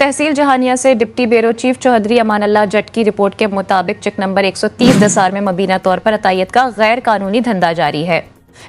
तहसील जहानिया से deputy bureau chief Chaudhary अमान अल्लाह जट की report के मुताबिक चेक नंबर 130 दसार में मुबीना तौर पर अतायत का गैर कानूनी धंधा जारी है।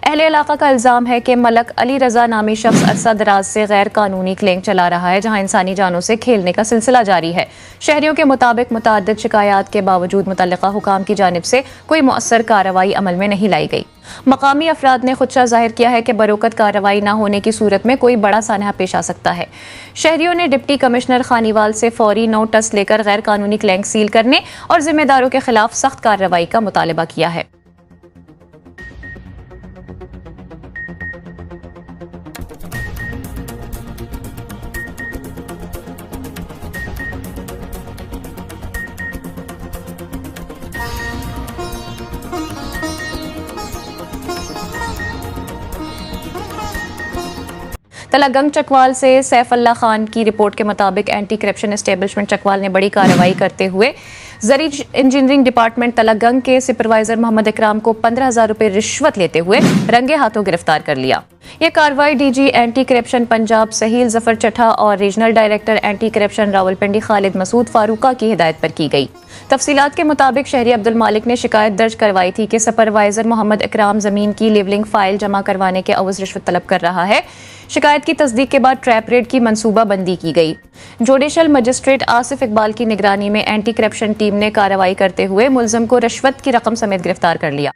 अहले इलाका का इल्जाम है कि मलक अली रजा नामी शख्स अरसा दराज से गैर कानूनी क्लेम चला रहा है, जहां इंसानी जानों से खेलने का सिलसिला जारी है। शहरियों के मुताबिक मुतअद्दिद शिकायत के बावजूद मुतल्लिका हुकाम की जानिब से कोई मुअस्सर कार्रवाई अमल में नहीं लाई गई। मकामी अफराद ने खुदशा जाहिर किया है कि बरोकत कार्रवाई न होने की सूरत में कोई बड़ा सानहा पेश आ सकता है। शहरियों ने डिप्टी कमिश्नर खानीवाल से फौरी नोटिस लेकर गैर कानूनी क्लेम सील करने और जिम्मेदारों के खिलाफ सख्त कार्रवाई का मुतालबा किया है। तलागंग चकवाल से सैफ अल्लाह खान की रिपोर्ट के मुताबिक एंटी करप्शन एस्टेब्लिशमेंट चकवाल ने बड़ी कार्रवाई करते हुए जरी इंजीनियरिंग डिपार्टमेंट तलागंग के सुपरवाइजर मोहम्मद इकराम को 15,000 रुपए रिश्वत लेते हुए रंगे हाथों गिरफ्तार कर लिया। यह कार्रवाई DG anti corruption Punjab Sahil Zafar Chattha और regional director anti corruption Rawalpindi Khalid Masood Farooqa की हिदायत पर की गई। तफसीलात के मुताबिक शहरी अब्दुल मालिक ने शिकायत दर्ज करवाई थी कि सुपरवाइजर मोहम्मद इकराम जमीन की लेवलिंग फाइल जमा करवाने के अवज रिश्वत तलब कर रहा है। शिकायत की तस्दीक के बाद ट्रैप रेड की मंसूबाबंदी की गई। जुडिशल मजिस्ट्रेट आसिफ इकबाल की निगरानी में एंटी करप्शन टीम ने कार्रवाई करते हुए मुलजिम को रिश्वत की रकम समेत गिरफ्तार कर लिया।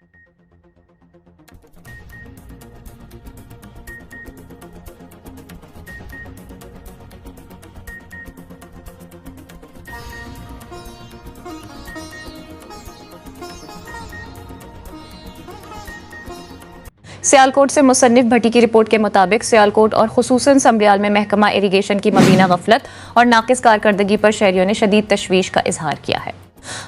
सियालकोट से मुसन्निफ भट्टी की रिपोर्ट के मुताबिक सियालकोट और खुसूसन समरियाल में महकमा इरिगेशन की मुबीना गफलत और नाकिस कारकर्दगी पर शहरियों ने शदीद तशवीश का इजहार किया है।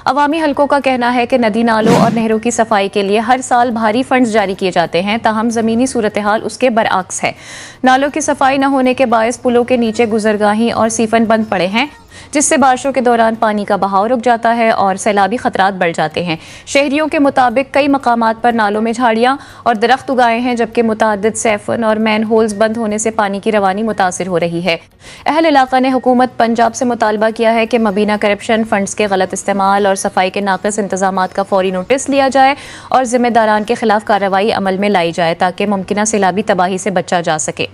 अवामी हलकों का कहना है कि नदी नालों और नहरों की सफाई के लिए हर साल भारी फंड्स जारी किए जाते हैं, ताहम जमीनी सूरत हाल उसके बरअक्स है। नालों की सफाई न होने के बायस पुलों के नीचे गुजरगाही और सीफन बंद पड़े हैं, जिससे बारिशों के दौरान पानी का बहाव रुक जाता है और सैलाबी खतरात बढ़ जाते हैं। शहरियों के मुताबिक कई मकामात पर नालों में झाड़ियां और दरख्त उगाए हैं, जबकि मुतअद्दिद सैफन और मैन होल्स बंद होने से पानी की रवानी मुतासिर हो रही है। अहल इलाका ने हुकूमत पंजाब से मुतालबा किया है कि मुबीना करप्शन फंड्स के गलत इस्तेमाल और सफाई के नाक़िस इंतजामात का फौरी नोटिस लिया जाए और जिम्मेदारान के खिलाफ कार्रवाई अमल में लाई जाए, ताकि मुमकिन सैलाबी तबाही से बचा जा सके।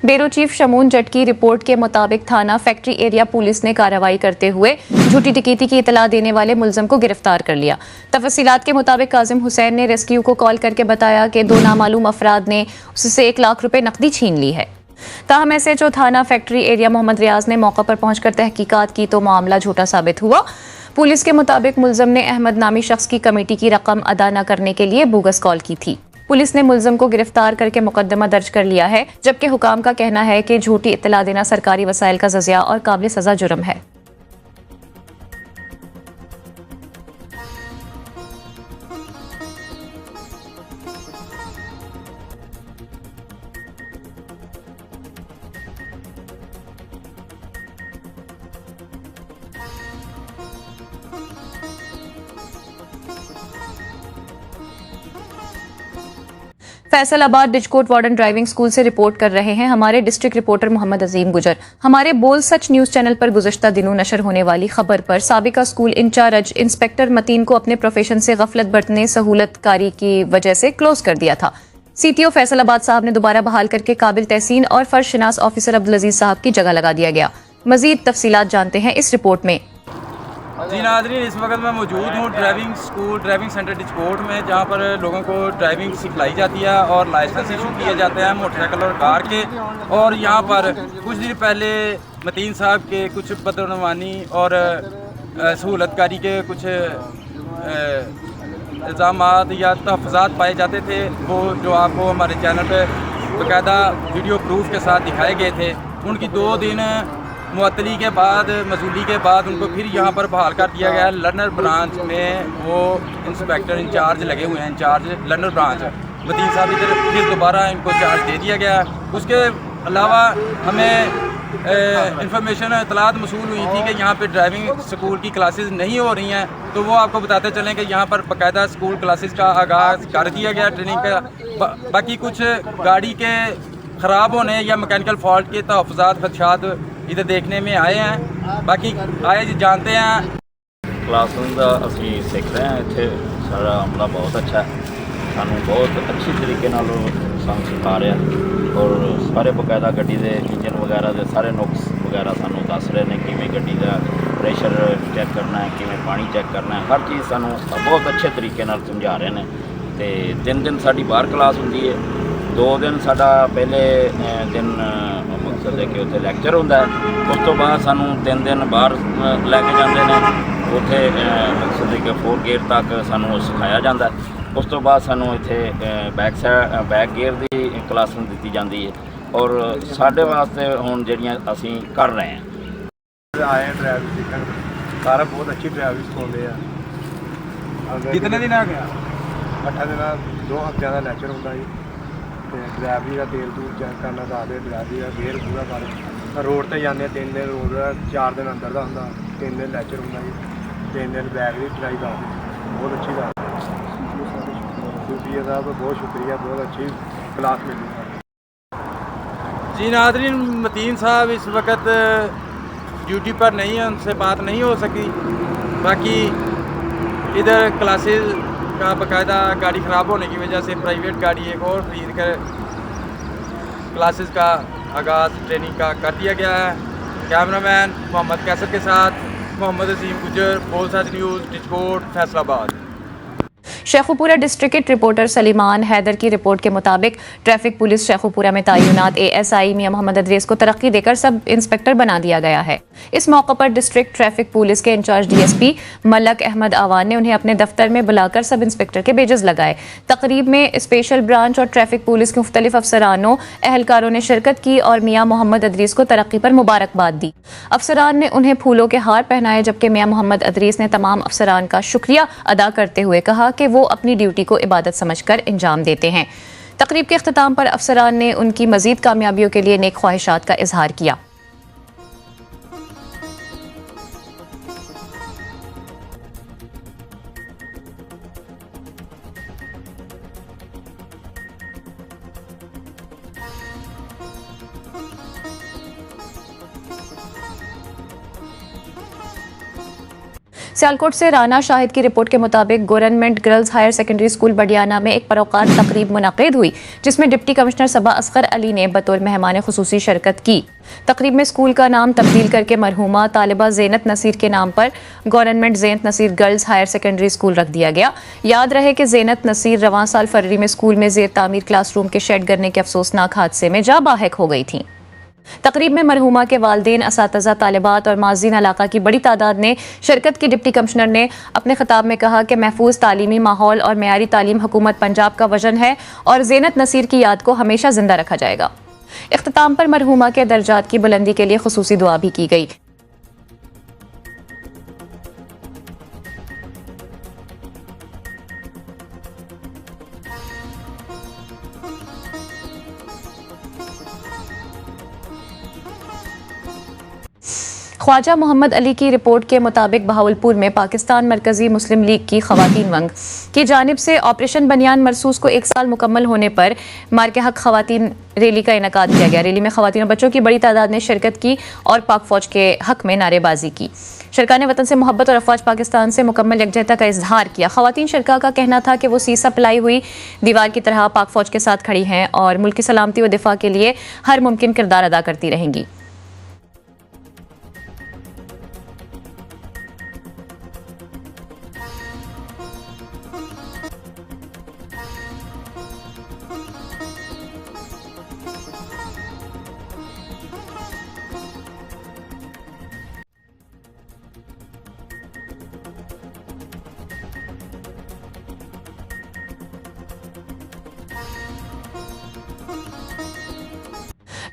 ब्यूरो चीफ शमून जट की रिपोर्ट के मुताबिक थाना फैक्ट्री एरिया पुलिस ने कार्रवाई करते हुए झूठी टिकैती की इतला देने वाले मुलजिम को गिरफ्तार कर लिया। तफसीलात के मुताबिक काजिम हुसैन ने रेस्क्यू को कॉल करके बताया कि दो नामालूम अफराद ने उससे 1 लाख रुपए नकदी छीन ली है। ताहम एसएचओ थाना फैक्ट्री एरिया मोहम्मद रियाज ने मौका पर पहुंचकर तहकीकात की तो मामला झूठा साबित हुआ। पुलिस के मुताबिक मुलजिम ने अहमद नामी शख्स की कमेटी की रकम अदा न करने के लिए बोगस कॉल की थी। पुलिस ने मुलजिम को गिरफ्तार करके मुकदमा दर्ज कर लिया है, जबकि हुकाम का कहना है कि झूठी इत्तला देना सरकारी वसाइल का जजिया और काबिल सजा जुर्म है। फैसलाबाद डिजकोट वार्डन ड्राइविंग स्कूल से रिपोर्ट कर रहे हैं हमारे डिस्ट्रिक्ट रिपोर्टर मोहम्मद अजीम गुजर। हमारे बोल सच न्यूज चैनल पर गुज़श्ता दिनों नशर होने वाली खबर पर साबिका स्कूल इंचार्ज इंस्पेक्टर मतीन को अपने प्रोफेशन से गफलत बरतने सहूलतकारी की वजह से क्लोज कर दिया था। सीटीओ फैसलाबाद साहब ने दोबारा बहाल करके काबिल तहसीन और फर्शनास ऑफिसर अब्दुल अजीज साहब की जगह लगा दिया गया। मजीद तफसीलात जानते हैं इस रिपोर्ट में। जी नाज़रीन, इस वक्त मैं मौजूद हूँ ड्राइविंग स्कूल ड्राइविंग सेंटर डिस्पोर्ट में, जहाँ पर लोगों को ड्राइविंग सिखलाई जाती है और लाइसेंस इशू किए जाते हैं मोटरसाइकिल और कार के। और यहाँ पर कुछ दिन पहले मतीन साहब के कुछ बदनवानी और सहूलतकारी के कुछ इल्ज़ामात या तहफ़्फ़ुज़ात पाए जाते थे, वो जो आपको हमारे चैनल पर बाकायदा वीडियो प्रूफ के साथ दिखाए गए थे। उनकी 2 दिन मुअत्तली के बाद मसूली के बाद उनको फिर यहाँ पर बहाल कर दिया गया। लर्नर ब्रांच में वो इंस्पेक्टर इंचार्ज लगे हुए हैं, इंचार्ज लर्नर ब्रांच मतीन साहब इधर फिर दोबारा इनको चार्ज दे दिया गया। उसके अलावा हमें इंफॉर्मेशन इतलात मसूल हुई थी कि यहाँ पे ड्राइविंग स्कूल की क्लासेस नहीं हो रही हैं, तो वो आपको बताते चलें कि यहाँ पर बाकायदा स्कूल क्लासेस का आगाज़ कर दिया गया ट्रेनिंग का। बाकी कुछ गाड़ी के ख़राब होने या मैकेनिकल फॉल्ट के तहफ़्फ़ुज़ात खदशात इधर देखने में आए हैं। बाकी आए जानते हैं। क्लासरूम का असी सीख रहे हैं, इतने सारा अमला बहुत अच्छा है, सानू बहुत अच्छी तरीके नाल सानू सिखा रहा है और सारे बकायदा गड्डी के इंजन वगैरह के सारे नुक्स वगैरह सानू दस रहे हैं, किवें गड्डी का प्रेशर चैक करना है, किवें पानी चैक करना है, हर चीज़ सानू बहुत अच्छे तरीके नाल समझा रहे हैं। तो 3 दिन साडी बाहर क्लास होंदी है, 2 दिन साडा पहले दिन मकसद है कि उत्थे लैक्चर होंदा है, उस तो बाद सानू 3 दिन बाहर लैके जाते हैं, उत्थे मकसद है कि 4 गियर तक सानू सिखाया जाता है। उस तो बाद सानू इत्थे बैक गियर की क्लास दी जाती है और साढ़े वास्ते हुण जिहड़ियां असीं कर रहे हैं। आए हैं ड्राइविंग सीखन, सारा बहुत अच्छी ड्राइविंग सिखाते हैं। कितने दिन आ गया? 8 दिन 2 हफ्तियां का लैक्चर होंदा जी, ते ड्राइवरी का तेल तूल चैक करना, दसदे ड्राइवरी का गेयर पूरा कर रोड ते जाने 3 दिन रोड का, 4 दिन अंदर का होंदा, 3 दिन लैक्चर होंदा जी, 3 दिन बैग की चलाई दसदे, बहुत अच्छी बात। साहब बहुत शुक्रिया, बहुत अच्छी क्लास मिली। जी नाज़रीन, मतीन साहब इस वक्त ड्यूटी पर नहीं है, उनसे बात नहीं हो सकी। बाकी इधर क्लासेस का बाकायदा गाड़ी ख़राब होने की वजह से प्राइवेट गाड़ी एक और ख़रीद कर क्लासेस का आगाज़ ट्रेनिंग का कर दिया गया है। कैमरामैन मोहम्मद कैसर के साथ मोहम्मद अजीम गुजर, बोलसाज न्यूज़, डिस्कोट, फैसलाबाद। शेखुपुरा डिस्ट्रिक्ट के रिपोर्टर सलीमान हैदर की रिपोर्ट के मुताबिक ट्रैफिक पुलिस शेखुपुरा में तैनात ASI मियां मोहम्मद अदरीस को तरक्की देकर सब इंस्पेक्टर बना दिया गया है। इस मौके पर डिस्ट्रिक्ट ट्रैफिक पुलिस के इंचार्ज DSP मलक अहमद आवान ने उन्हें अपने दफ्तर में बुलाकर सब इंस्पेक्टर के बेजज लगाए। तकरीब में स्पेशल ब्रांच और ट्रैफिक पुलिस के मुख्तलिफ अफसरानों एहलकारों ने शिरकत की और मियां मोहम्मद अदरीस को तरक्की पर मुबारकबाद दी। अफसरान ने उन्हें फूलों के हार पहनाए, जबकि मियां मोहम्मद अदरीस ने तमाम अफसरान का शुक्रिया अदा करते हुए कहा कि वो अपनी ड्यूटी को इबादत समझकर अंजाम देते हैं। तकरीब के अख्ताम पर अफसरान ने उनकी मजीद कामयाबियों के लिए नेक ख्वाहिशात का इजहार किया। सियालकोट से राना शाहिद की रिपोर्ट के मुताबिक government girls higher secondary school Badiana में एक परोकार तकरीब मुनक़िद हुई, जिसमें डिप्टी कमिश्नर सबा असगर अली ने बतौर मेहमान खुसूसी शिरकत की। तकरीब में स्कूल का नाम तब्दील करके मरहूमा तालिबा ज़ेनत नसीर के नाम पर government Zeenat Naseer girls higher secondary school रख दिया गया। याद रहे कि ज़ेनत नसीर रवां साल फरवरी में स्कूल में ज़ेर तामीर क्लासरूम के शेड गिरने के अफसोसनाक हादसे में जा बाहक हो गई थी। तकरीब में मरहूमा के वालिदैन, असातिज़ा, तालिबात और माज़ीन इलाका की बड़ी तादाद ने शिरकत की। डिप्टी कमिश्नर ने अपने खिताब में कहा कि महफूज तालीमी माहौल और मेयारी तालीम हुकूमत पंजाब का वजन है और ज़ेनत नसीर की याद को हमेशा जिंदा रखा जाएगा। इख्तिताम पर मरहूमा के दर्जात की बुलंदी के लिए खुसूसी दुआ भी की गई। ख्वाजा मोहम्मद अली की रिपोर्ट के मुताबिक बहावलपुर में पाकिस्तान मरकजी मुस्लिम लीग की खवातीन वंग की जानिब से ऑपरेशन बनियान मरसूस को 1 साल मुकम्मल होने पर मार्के हक खवातीन रैली का इनेकाद किया गया। रैली में खवातीन और बच्चों की बड़ी तादाद ने शिरकत की और पाक फौज के हक में नारेबाजी की। शरका ने वतन से मोहब्बत और अफवाज पाकिस्तान से मुकम्मल यकजहता का इजहार किया। खवातीन शरका का कहना था कि वो सीसा पिलाई हुई दीवार की तरह पाक फौज के साथ खड़ी हैं और मुल्क की सलामती व दिफा के लिए हर मुमकिन किरदार अदा करती रहेंगी।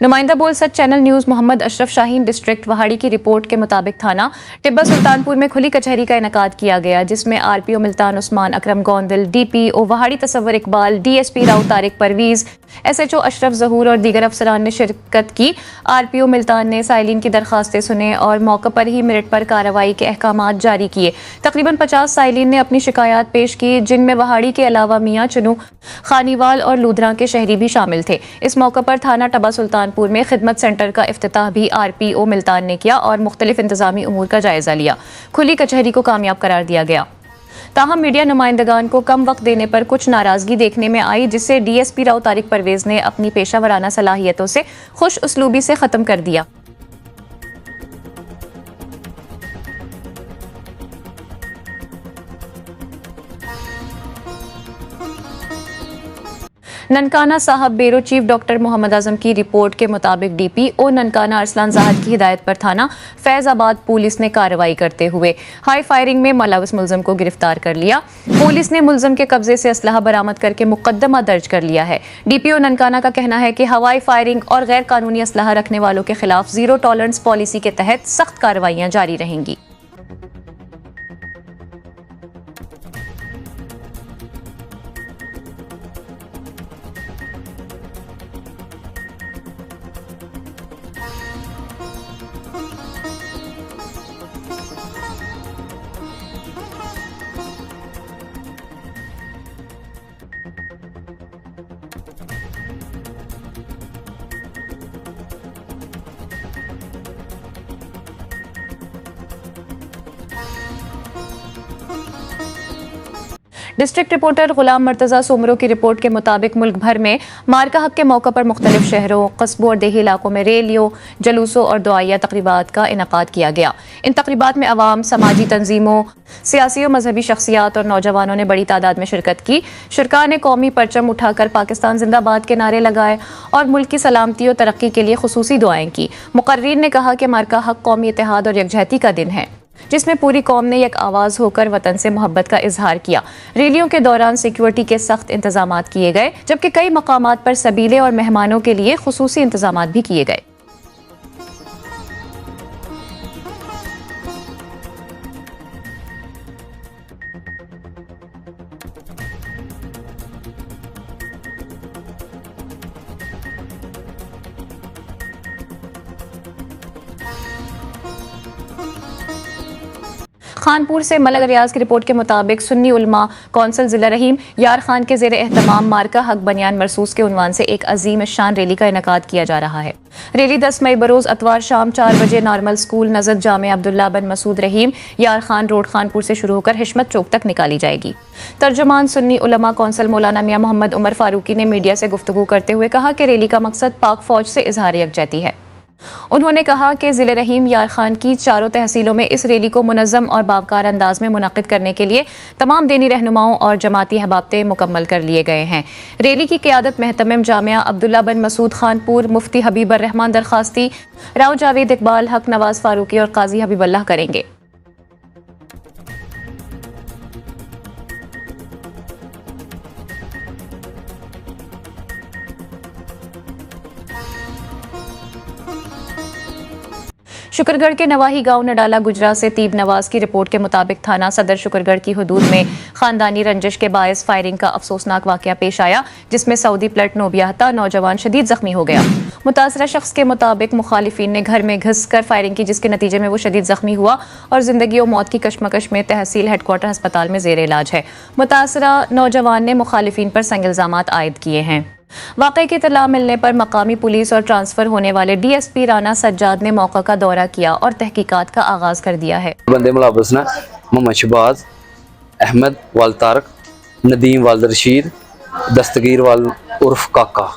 नुमाइंदा Bol Sach channel news Mohammad Ashraf Shaheen district Vehari की रिपोर्ट के मुताबिक थाना टिब्बा सुल्तानपुर में खुली कचहरी का इनेकाद किया गया, जिसमें RPO Multan Usman Akram Gondal, DPO Vehari Tasawwur Iqbal, DSP Rao Tariq Pervez, SHO Ashraf Zahoor और दीगर अफसरान ने शिरकत की। आरपीओ मुल्तान ने साइलिन की दरखास्तें सुने और मौके पर ही मिनट पर कार्रवाई के अहकामात जारी किए। तकरीबन 50 साइलिन ने अपनी शिकायत पेश की, जिनमें वहाड़ी के अलावा मियाँ चुनू, खानीवाल और लूधरा के शहरी भी शामिल थे। इस मौके पर थाना टिब्बा सुल्तानपुर में खिदमत सेंटर का इफ्तिताह भी आरपीओ मुल्तान ने किया और मुख्तलिफ इंतजामी उमूर का जायजा लिया। खुली कचहरी को कामयाब करार दिया गया। ताहम मीडिया नुमाइंदगान को कम वक्त देने पर कुछ नाराजगी देखने में आई, जिससे डीएसपी राव तारिक परवेज ने अपनी पेशा वराना सलाहियतों से खुश उसलूबी से खत्म कर दिया। ननकाना साहब bureau chief doctor Mohammad Azam की रिपोर्ट के मुताबिक डीपीओ ननकाना अरसलान जाहिद की हिदायत पर थाना फैजाबाद पुलिस ने कार्रवाई करते हुए हाई फायरिंग में मुलविस मुलजम को गिरफ्तार कर लिया। पुलिस ने मुलजम के कब्जे से असलहा बरामद करके मुकदमा दर्ज कर लिया है। डीपीओ ननकाना का कहना है कि हवाई फायरिंग और गैर कानूनी असलहा रखने वालों के खिलाफ जीरो टॉलरेंस पॉलिसी के तहत सख्त कार्रवाइयां जारी रहेंगी। डिस्ट्रिक्ट रिपोर्टर गुलाम मर्तज़ा सोमरो की रिपोर्ट के मुताबिक मुल्क भर में मार्का हक के मौके पर मुख्तलिफ शहरों, कस्बों और देही इलाकों में रैलियों, जुलूसों और दुआया तकरीबात का इनेकाद किया गया। इन तकरीबात में अवाम, समाजी तंजीमों, सियासी और मजहबी शख्सियात और नौजवानों ने बड़ी तादाद में शिरकत की। शुरका ने कौमी परचम उठाकर पाकिस्तान जिंदाबाद के नारे लगाए और मुल्क की सलामती और तरक्की के लिए खुसूसी दुआएं की। मुकर्रीन ने कहा कि मार्का हक कौमी इत्तेहाद और यकजहती का दिन है, जिसमें पूरी कौम ने एक आवाज़ होकर वतन से मोहब्बत का इजहार किया। रैलियों के दौरान सिक्योरिटी के सख्त इंतजामात किए गए, जबकि कई मकामात पर सबीले और मेहमानों के लिए खुसूसी इंतजामात भी किए गए। खानपुर से मलक रियाज की रिपोर्ट के मुताबिक सुन्नी उलमा कौंसिल जिला रहीम यार खान के ज़ेर एहतमाम मार्का हक बनियान मरसूस के उन्वान से एक अजीम शान रैली का इनेकाद किया जा रहा है। रैली 10 मई बरोज़ अतवार शाम 4 बजे नॉर्मल स्कूल नज़र जामे अब्दुल्ला बिन मसूद रहीम यार खान रोड खानपुर से शुरू होकर हिशमत चौक तक निकाली जाएगी। तर्जुमान सुन्नी उलमा कौंसिल मौलाना मियां मोहम्मद उमर फारूकी ने मीडिया से गुफ्तगू करते हुए कहा कि रैली का मकसद पाक फौज से इजहार यकजहती है। उन्होंने कहा कि ज़िले रहीम यार खान की चारों तहसीलों में इस रैली को मुनज़्ज़म और बावकार अंदाज में मुनक़िद करने के लिए तमाम दीनी रहनुमाओं और जमाती अहबाबते मुकम्मल कर लिए गए हैं। रैली की क़ियादत महतमिम जामिया अब्दुल्ला बिन मसूद खानपुर, मुफ्ती हबीबर रहमान दरखास्ती, राव जावेद इकबाल हक, नवाज फारूकी और काजी हबीबुल्लाह करेंगे। शुक्रगढ़ के नवाही गांव नडाला गुजरा से तीब नवाज की रिपोर्ट के मुताबिक थाना सदर शुक्रगढ़ की हुदूद में खानदानी रंजिश के बायस फायरिंग का अफसोसनाक वाकया पेश आया, जिसमें सऊदी प्लट नोबियाहता नौजवान शदीद जख्मी हो गया। मुतासरा शख्स के मुताबिक मुखालिफिन ने घर में घुस कर फायरिंग की, जिसके नतीजे में वो शदीद जख्मी हुआ और जिंदगी और मौत की कशमकश में तहसील हेडक्वार्टर अस्पताल में जेर इलाज है। मुतासरा नौजवान ने मुखालिफिन पर संग इल्जामात आयद किए हैं। वाक़े की इत्तला मिलने पर मकामी पुलिस और ट्रांसफर होने वाले डीएसपी राना सज्जाद ने मौका का दौरा किया और तहकीकात का आगाज कर दिया है। बंदे मुलविस ने मोहम्मद शहबाज अहमद वाल तारक, नदीम वाल रशीद, दस्तगीर वाल उर्फ काका,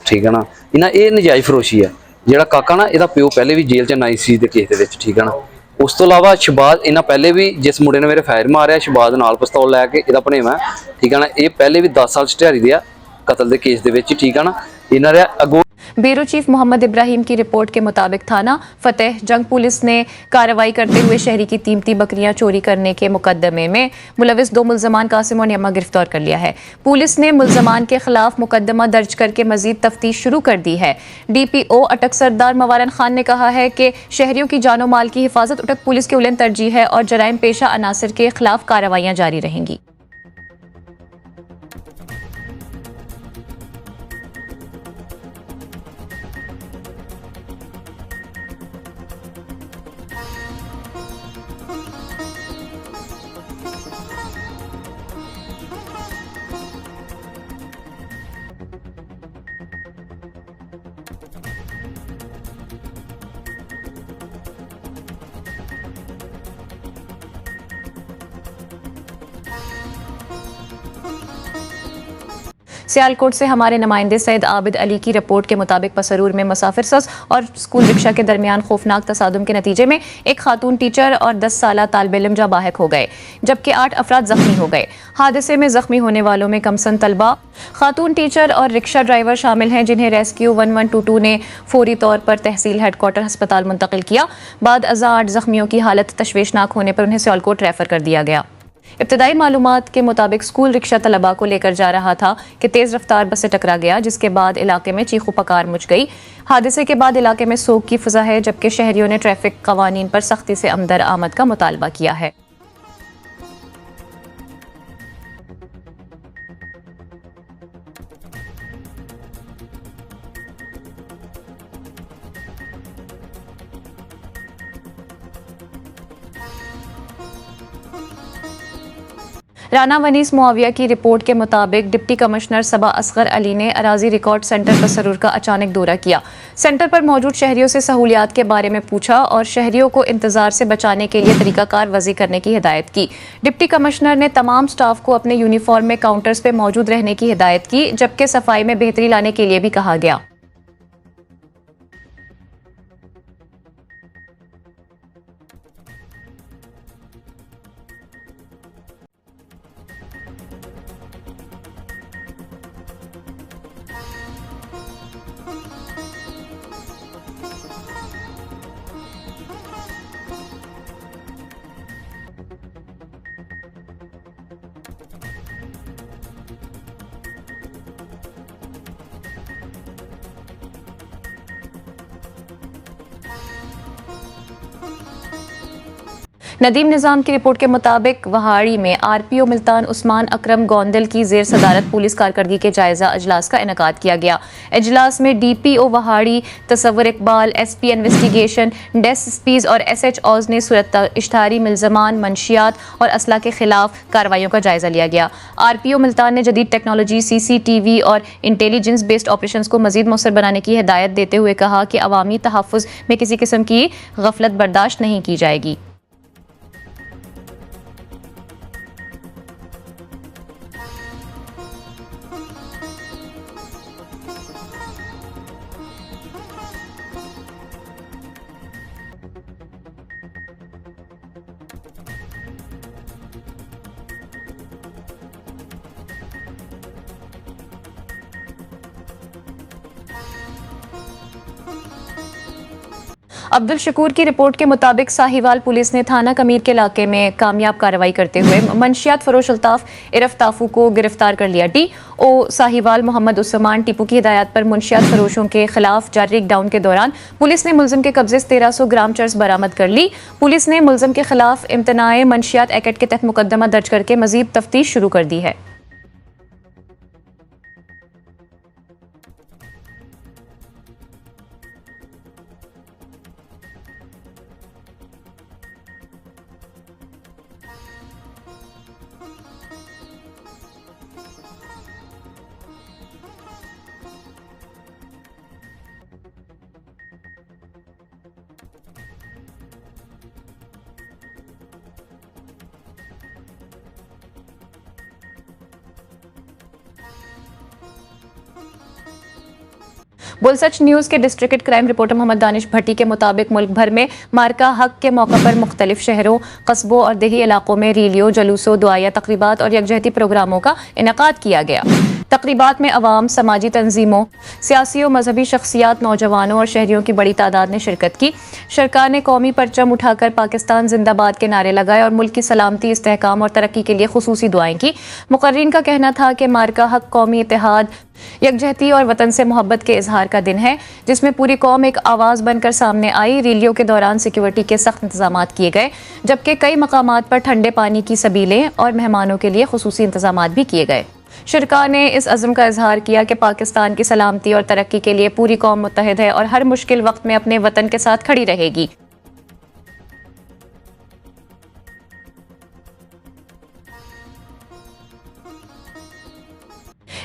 ठीक है ना। इन्हें ये नजायज़ फरोशी है। ਜਿਹੜਾ ਕਾਕਾ ਨਾ ਇਹਦਾ ਪਿਓ ਪਹਿਲੇ ਵੀ ਜੇਲ੍ਹ 'ਚ 9 ਦੇ ਕੇਸ ਦੇ ਵਿੱਚ, ਠੀਕ ਹੈ ਨਾ। ਉਸ ਤੋਂ ਇਲਾਵਾ ਸ਼ਹਬਾਜ਼ ਇਹਨਾਂ ਪਹਿਲੇ ਵੀ ਜਿਸ ਮੁੰਡੇ ਨੇ ਮੇਰੇ ਫਾਇਰ ਮਾਰਿਆ, ਸ਼ਹਬਾਜ਼ ਨਾਲ ਪਿਸਤੌਲ ਲੈ ਕੇ ਇਹਦਾ ਭਣੇਵਾਂ, ਠੀਕ ਹੈ ਨਾ। ਇਹ ਪਹਿਲੇ ਵੀ 10 ਸਾਲ ਛਟਿਆਰੀ ਦੇ ਆ ਕਤਲ ਦੇ ਕੇਸ ਦੇ ਵਿੱਚ, ਠੀਕ ਹੈ ਨਾ। ਇਹਨਾਂ ਦੇ ਅੱਗੋਂ ब्यूरो चीफ मोहम्मद इब्राहिम की रिपोर्ट के मुताबिक थाना फतेह जंग पुलिस ने कार्रवाई करते हुए शहरी की कीमती बकरियां चोरी करने के मुकदमे में मुलविस 2 मुल्जमान कासिम और नियमा गिरफ्तार कर लिया है। पुलिस ने मुल्जमान के खिलाफ मुकदमा दर्ज करके मजीद तफ्तीश शुरू कर दी है। DPO अटक सरदार मवारन खान ने कहा है कि शहरियों की जानो माल की हिफाजत अटक पुलिस की उलंद तरजीह है और जराइम पेशा अनासर के खिलाफ कार्रवाइयां जारी रहेंगी। सियालकोट से हमारे नुमाइंदे सैयद आबिद अली की रिपोर्ट के मुताबिक पसरूर में मुसाफिर बस और स्कूल रिक्शा के दरमियान खौफनाक तसादुम के नतीजे में एक खातून टीचर और 10 साला तालिब इल्म जाँ बाहक हो गए, जबकि 8 अफराद जख्मी हो गए। हादसे में जख्मी होने वालों में कमसन तलबा, खातून टीचर और रिक्शा ड्राइवर शामिल हैं, जिन्हें रेस्क्यू 1122 ने फौरी तौर पर तहसील हेडक्वार्टर अस्पताल मुंतकिल किया। बाद अज़ा 8 जख्मियों की हालत तशवीशनाक होने पर उन्हें सियालकोट रेफर कर दिया गया। इब्तदाई मालूमात के मुताबिक स्कूल रिक्शा तलबा को लेकर जा रहा था कि तेज़ रफ्तार बस से टकरा गया, जिसके बाद इलाके में चीखू पकार मच गई। हादसे के बाद इलाके में सोग की फ़ज़ा है, जबकि शहरियों ने ट्रैफिक कवानीन पर सख्ती से अमदर आमद का मुतालबा किया है। राना वनीस मुआविया की रिपोर्ट के मुताबिक डिप्टी कमिश्नर सबा असगर अली ने अराजी रिकॉर्ड सेंटर पसरूर का अचानक दौरा किया। सेंटर पर मौजूद शहरियों से सहूलियात के बारे में पूछा और शहरियों को इंतजार से बचाने के लिए तरीकाकार वज़ी करने की हिदायत की। डिप्टी कमिश्नर ने तमाम स्टाफ को अपने यूनिफॉर्म में काउंटर्स पर मौजूद रहने की हिदायत की, जबकि सफाई में बेहतरी लाने के लिए भी कहा गया। नदीम निज़ाम की रिपोर्ट के मुताबिक वहाड़ी में RPO मुल्तान उस्मान अकरम गोंदल की जेर सदारत पुलिस कारकर्दगी के जायजा अजलास का इनेकाद किया गया। अजलास में DPO Vehari Tasawwur Iqbal, SP investigation, DSPs और SHOs ने सूरत इश्तहारी मुल्ज़मान, मंशियात और असला के खिलाफ कार्रवाइयों का जायजा लिया गया। RPO मुल्तान ने जदीद टेक्नोलॉजी, CCTV और इंटेलिजेंस बेस्ड ऑपरेशन को मजीद मौसर बनाने की हिदायत देते हुए कहा कि अवामी तहफ़्फ़ुज़ में किसी किस्म की गफलत बर्दाश्त नहीं की जाएगी। अब्दुल शकूर की रिपोर्ट के मुताबिक साहिवाल पुलिस ने थाना कमीर के इलाके में कामयाब कार्रवाई करते हुए मंशियात फरोश अल्ताफ इरफ ताफू को गिरफ्तार कर लिया। DO साहिवाल मोहम्मद उस्मान टीपू की हिदायत पर मंशियात फरोशों के खिलाफ जारी लॉकडाउन के दौरान पुलिस ने मुलजिम के कब्जे से 1300 ग्राम चर्स बरामद कर ली। पुलिस ने मुलजिम के खिलाफ इम्तनाए मंशियात एक्ट के तहत मुकदमा दर्ज करके मजीद तफ्तीश शुरू कर दी है। बुलसच न्यूज़ के district crime reporter Mohammad Danish Bhatti के मुताबिक मुल्क भर में मार्का हक के मौका पर मुख्तलिफ शहरों, कस्बों और देही इलाकों में रैलियों, जलूसों, दुआया तकरीबात और यकजहती प्रोग्रामों का इनेकाद किया गया। तकरीबात में अवाम, समाजी तंजीमों, सियासी और मजहबी शख्सियात, नौजवानों और शहरियों की बड़ी तादाद ने शिरकत की। सरकार ने कौमी परचम उठाकर पाकिस्तान जिंदाबाद के नारे लगाए और मुल्क की सलामती, इस्तेहकाम और तरक्की के लिए खुसूसी दुआएं की। मुकर्रीन का कहना था कि मार्का हक कौमी इत्तेहाद, यकजहती और वतन से मोहब्बत के इजहार का दिन है, जिसमें पूरी कौम एक आवाज़ बनकर सामने आई। रैलियों के दौरान सिक्योरिटी के सख्त इंतजाम किए गए, जबकि कई मकामात पर ठंडे पानी की सबीलें और मेहमानों के लिए खुसूसी इंतजाम भी किए गए। शुरका ने इस अज़्म का इजहार किया कि पाकिस्तान की सलामती और तरक्की के लिए पूरी कौम मुत्तहिद है और हर मुश्किल वक्त में अपने वतन के साथ खड़ी रहेगी।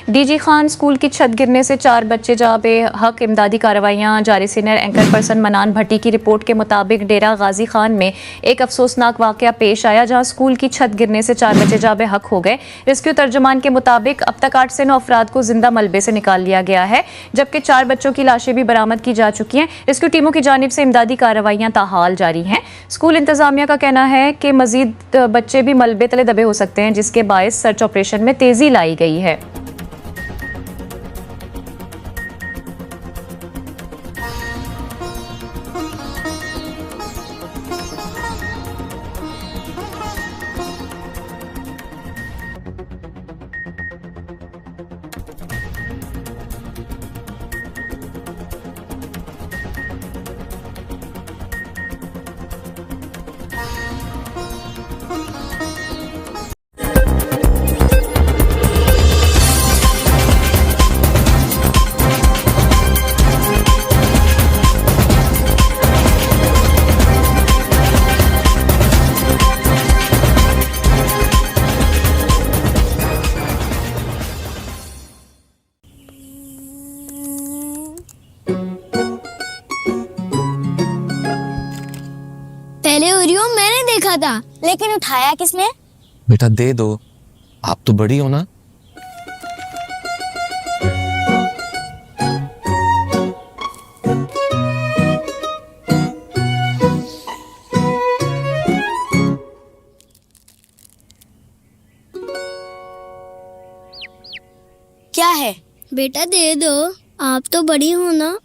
डीजी खान स्कूल की छत गिरने से 4 बच्चे जा बेहक, इमदादी कार्रवाइयाँ जारी। सीनियर एंकर पर्सन मनान भट्टी की रिपोर्ट के मुताबिक डेरा गाजी खान में एक अफसोसनाक वाक़या पेश आया, जहाँ स्कूल की छत गिरने से 4 बच्चे जा बेहक हो गए। रेस्क्यू तर्जुमान के मुताबिक अब तक 8 से 9 अफराद को जिंदा मलबे से निकाल लिया गया है, जबकि 4 बच्चों की लाशें भी बरामद की जा चुकी हैं। रेस्क्यू टीमों की जानिब से इमदादी कार्रवाइयाँ ताहाल जारी हैं। स्कूल इंतजामिया का कहना है कि मजीद बच्चे भी मलबे तले दबे हो सकते हैं, जिसके बायस सर्च ऑपरेशन में तेजी लाई गई है। पहले ओरियो मैंने देखा था, लेकिन उठाया किसने? बेटा दे दो, आप तो बड़ी हो ना। क्या है? बेटा दे दो, आप तो बड़ी हो ना।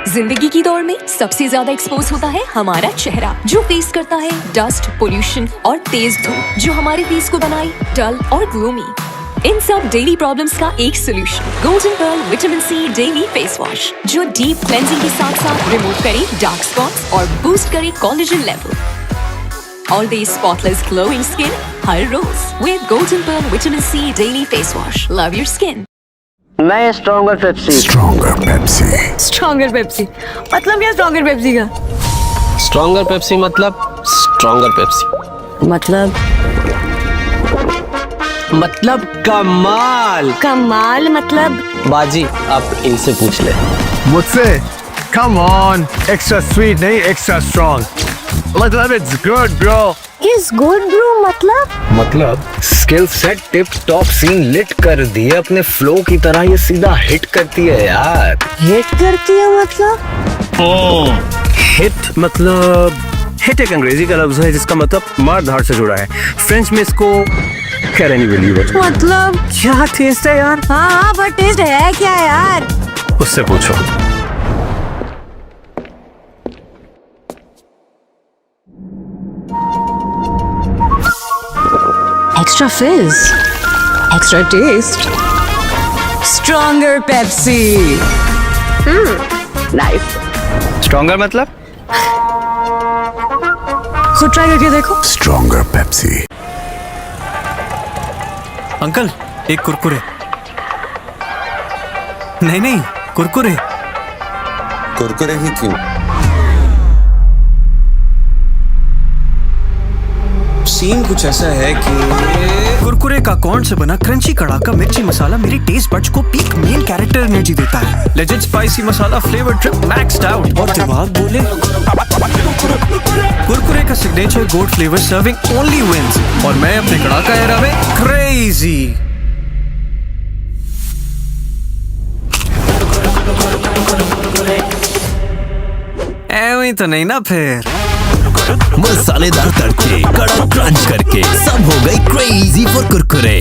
जिंदगी की दौड़ में सबसे ज्यादा एक्सपोज होता है हमारा चेहरा, जो फेस करता है डस्ट, पोल्यूशन और तेज धूप, जो हमारे फेस को बनाए डल और ग्लूमी। इन सब डेली प्रॉब्लम्स का एक solution, golden pearl vitamin C daily face wash, जो डीप क्लेंजिंग के साथ साथ रिमूव करे डार्क स्पॉट्स और बूस्ट करे collagen level. All day spotless glowing skin हर रोज with golden pearl vitamin C daily face wash. Love your skin. नए stronger Pepsi. Stronger Pepsi. Stronger Pepsi मतलब क्या? स्ट्रॉन्गर पेप्सी का स्ट्रॉन्गर पेप्सी मतलब stronger Pepsi मतलब कमाल। कमाल मतलब बाजी आप इनसे पूछ ले। मुझसे? कम ऑन, एक्स्ट्रा स्वीट नहीं, एक्स्ट्रा स्ट्रॉन्ग। मतलब it's good bro. Is good bro मतलब skill set tip top scene lit कर दिए अपने फ्लो की तरह, ये सीधा हिट करती है यार। हिट करती है मतलब? हिट मतलब हिट एक अंग्रेजी का लफ्ज है जिसका मतलब मार धाड़ से जुड़ा है। फ्रेंच में इसको कैन एनी बिलीव इट। मतलब क्या टेस्ट है यार? हाँ पर टेस्ट है क्या यार? उससे पूछो। Extra fizz, extra taste, stronger Pepsi. Nice. Stronger मतलब? खुद ट्राई करके देखो। Stronger Pepsi. अंकल एक कुरकुरे। नहीं कुरकुरे। कुरकुरे ही क्यों? सीन कुछ ऐसा है कि कुरकुरे का कॉर्न से बना क्रंची कड़ाका मिर्ची मसाला मेरी टेस्ट बड्स को पीक मेल कैरेक्टर एनर्जी देता है। लेजेंड स्पाइसी मसाला फ्लेवर ट्रिप मैक्स्ड आउट और दिमाग बोले कुरकुरे का सिग्नेचर गोड फ्लेवर सर्विंग ओनली विंस, और मैं अपने कड़ाका एरा में क्रेजी। ही तो नहीं ना फिर। मसालेदार तड़के, कड़क क्रंच करके सब हो गई क्रेजी फॉर कुरकुरे।